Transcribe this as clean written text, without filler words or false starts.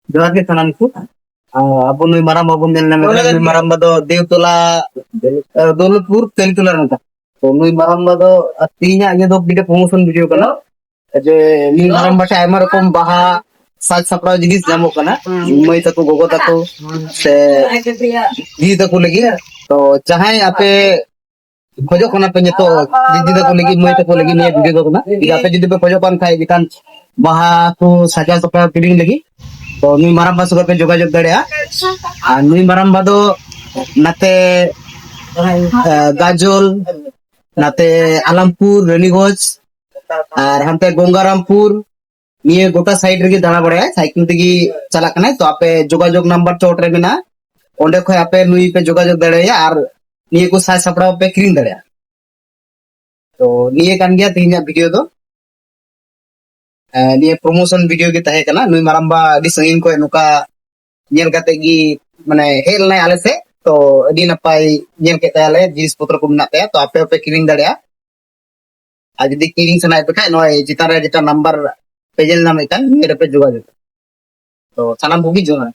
जोहार के सानाम को अब नुई माराम बाबू नेल नाम नुई माराम बदो देवतोला दौलतपुर तेलतोला नता तो नुई माराम बदो तीना ये दो बिटे प्रमोशन वीडियो कना जे नुई माराम बाटे आयमा रकम बाहा साज सपड़ा जिनिस जामो कना मई तको गोगो तको से दी तको लगी तो चाहे आपे खोजो कना पे तो दीदी तको लगी मई तको लगी निया वीडियो कना आपे जदी पे खोजो पान खाय बिकान बाहा को साजा सपड़ा किडिंग लगी तो नुई माराम बा सुगर पे जोगाजोग दड़ेया আর নুই মারাম্বা দো নাতে গাজল নাতে আলামপুর রানীগঞ্জ আর হানতে গঙ্গারামপুর নিয়ে গোটা সাইড রেগে দাঁড়া বড়ে সাইকেল থেকে চালাক নাই তো আপে যোগাযোগ নাম্বার চট রে মেনা ওন্ডে খয় আপে নুই পে যোগাযোগ দাঁড়ায়া আর নিয়ে কো সাই সাপড়া পে ক্রিম দাঁড়ায়া তো নিয়ে কান গিয়া তিনটা ভিডিও দো নিয়ে প্রমোশন ভিডিও কি তাহে কানা নুই মারাম্বা আদি সঙ্গিন কয় নুকা nyel kate gi mane hel nai ale se to adi napai nyel kete ale jinis potro ko menate to ape ape kiring darea a jodi kiring sanai pe kai noy jitare jeta number pejel nam ikan mere pe jogajoগ to sanam bugi jona